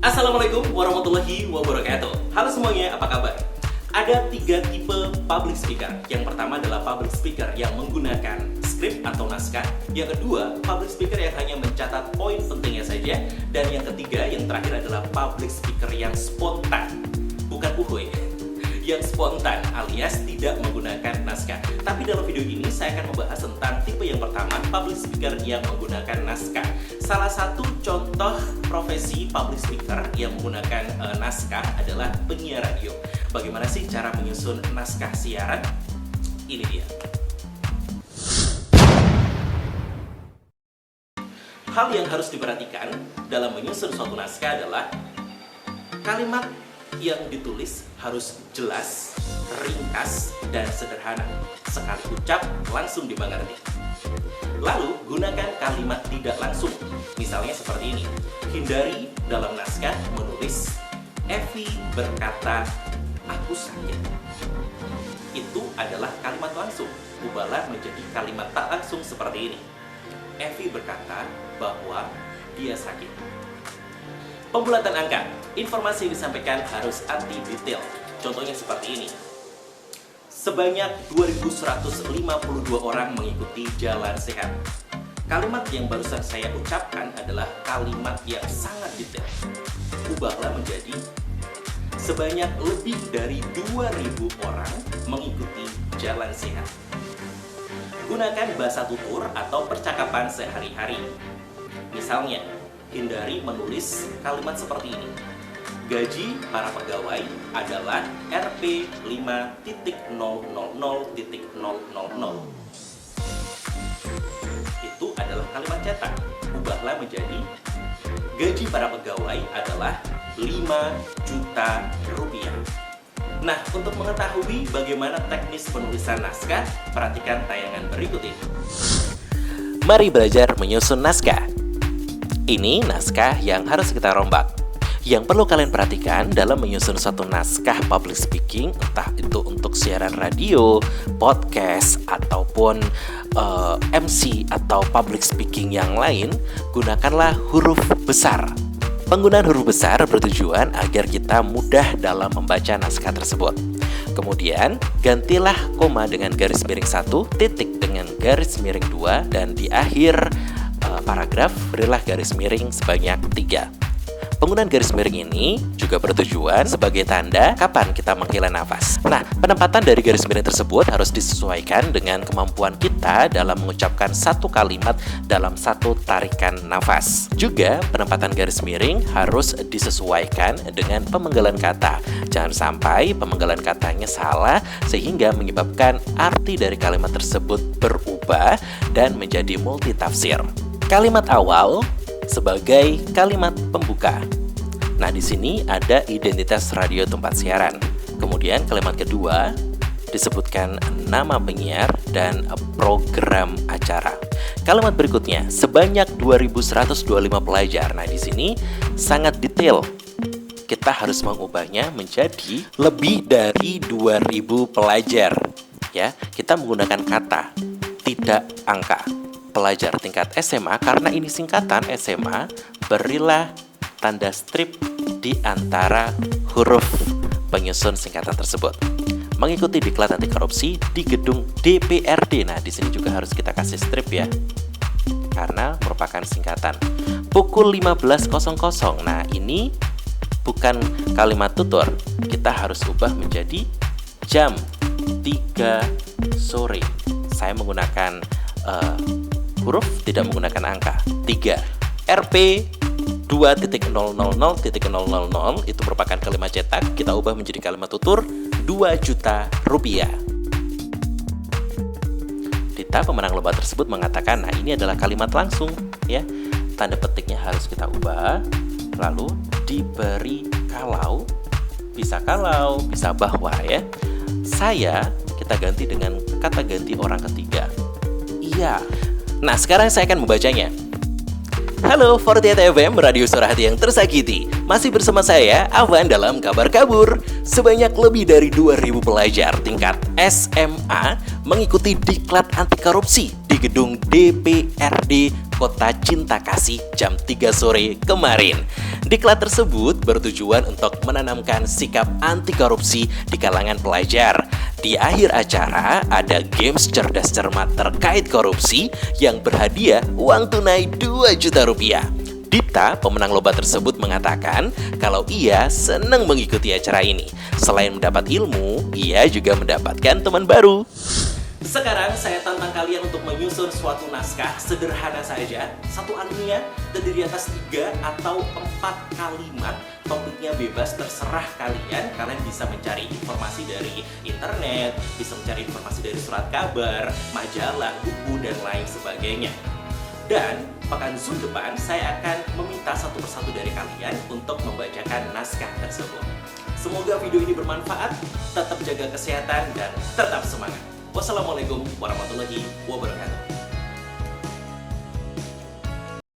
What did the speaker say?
Assalamualaikum warahmatullahi wabarakatuh. Halo semuanya, apa kabar? Ada 3 tipe public speaker. Yang pertama adalah public speaker yang menggunakan skrip atau naskah. Yang kedua, public speaker yang hanya mencatat poin pentingnya saja. Dan yang ketiga, yang terakhir adalah public speaker yang spontan. Bukan uhuy, yang spontan alias tidak menggunakan naskah. Tapi dalam video ini saya akan membahas tentang tipe yang pertama, public speaker yang menggunakan naskah. Salah satu contoh profesi public speaker yang menggunakan naskah adalah penyiar radio. Bagaimana sih cara menyusun naskah siaran? Ini dia. Hal yang harus diperhatikan dalam menyusun suatu naskah adalah kalimat yang ditulis harus jelas, ringkas, dan sederhana. Sekali ucap, langsung dimengerti. Lalu, gunakan kalimat tidak langsung. Misalnya seperti ini. Hindari dalam naskah menulis Evi berkata, aku sakit. Itu adalah kalimat langsung. Ubahlah menjadi kalimat tak langsung seperti ini. Evi berkata bahwa dia sakit. Pembulatan angka. Informasi yang disampaikan harus anti detail. Contohnya seperti ini. Sebanyak 2.152 orang mengikuti jalan sehat. Kalimat yang barusan saya ucapkan adalah kalimat yang sangat detail. Ubahlah menjadi sebanyak lebih dari 2.000 orang mengikuti jalan sehat. Gunakan bahasa tutur atau percakapan sehari-hari. Misalnya, hindari menulis kalimat seperti ini. Gaji para pegawai adalah Rp 5.000.000. Itu adalah kalimat cetak. Ubahlah menjadi gaji para pegawai adalah 5 juta rupiah. Nah, untuk mengetahui bagaimana teknis penulisan naskah, perhatikan tayangan berikut ini. Mari belajar menyusun naskah. Ini naskah yang harus kita rombak. Yang perlu kalian perhatikan dalam menyusun suatu naskah public speaking, entah itu untuk siaran radio, podcast, ataupun MC atau public speaking yang lain, gunakanlah huruf besar. Penggunaan huruf besar bertujuan agar kita mudah dalam membaca naskah tersebut. Kemudian, gantilah koma dengan garis miring 1, titik dengan garis miring 2, dan di akhir paragraf berilah garis miring sebanyak 3. Penggunaan garis miring ini juga bertujuan sebagai tanda kapan kita menghela nafas. Nah, penempatan dari garis miring tersebut harus disesuaikan dengan kemampuan kita dalam mengucapkan satu kalimat dalam satu tarikan nafas. Juga, penempatan garis miring harus disesuaikan dengan pemenggalan kata. Jangan sampai pemenggalan katanya salah sehingga menyebabkan arti dari kalimat tersebut berubah dan menjadi multitafsir. Kalimat awal sebagai kalimat pembuka. Nah, di sini ada identitas radio tempat siaran. Kemudian kalimat kedua disebutkan nama penyiar dan program acara. Kalimat berikutnya sebanyak 2.125 pelajar. Nah, di sini sangat detail. Kita harus mengubahnya menjadi lebih dari 2.000 pelajar. Ya, kita menggunakan kata, tidak angka. Pelajar tingkat SMA, karena ini singkatan SMA, berilah tanda strip di antara huruf penyusun singkatan tersebut. Mengikuti diklat anti korupsi di gedung DPRD. Nah, di sini juga harus kita kasih strip ya, karena merupakan singkatan. Pukul 15.00. Nah, ini bukan kalimat tutur. Kita harus ubah menjadi jam 3 sore. Saya menggunakan huruf, tidak menggunakan angka. 3. Rp 2.000.000 itu merupakan kalimat cetak. Kita ubah menjadi kalimat tutur 2 juta rupiah. Dita, pemenang lomba tersebut, mengatakan, nah ini adalah kalimat langsung ya. Tanda petiknya harus kita ubah. Lalu diberi kalau, bisa bahwa ya. Saya kita ganti dengan kata ganti orang ketiga. Iya. Nah, sekarang saya akan membacanya. Halo 48 FM, radio suara hati yang tersakiti. Masih bersama saya, Avan, dalam Kabar Kabur. Sebanyak lebih dari 2.000 pelajar tingkat SMA mengikuti diklat anti korupsi di gedung DPRD Kota Cinta Kasih jam 3 sore kemarin. Diklat tersebut bertujuan untuk menanamkan sikap anti korupsi di kalangan pelajar. Di akhir acara ada games cerdas cermat terkait korupsi yang berhadiah uang tunai 2 juta rupiah. Dipta, pemenang lomba tersebut mengatakan kalau ia senang mengikuti acara ini. Selain mendapat ilmu, ia juga mendapatkan teman baru. Sekarang saya tantang kalian untuk menyusun suatu naskah sederhana saja, satu alinea terdiri atas 3 atau 4 kalimat. Topiknya bebas, terserah kalian. Kalian bisa mencari informasi dari internet, bisa mencari informasi dari surat kabar, majalah, buku, dan lain sebagainya. Dan pekan Zoom depan saya akan meminta satu persatu dari kalian untuk membacakan naskah tersebut. Semoga video ini bermanfaat, tetap jaga kesehatan dan tetap semangat. Wassalamualaikum warahmatullahi wabarakatuh.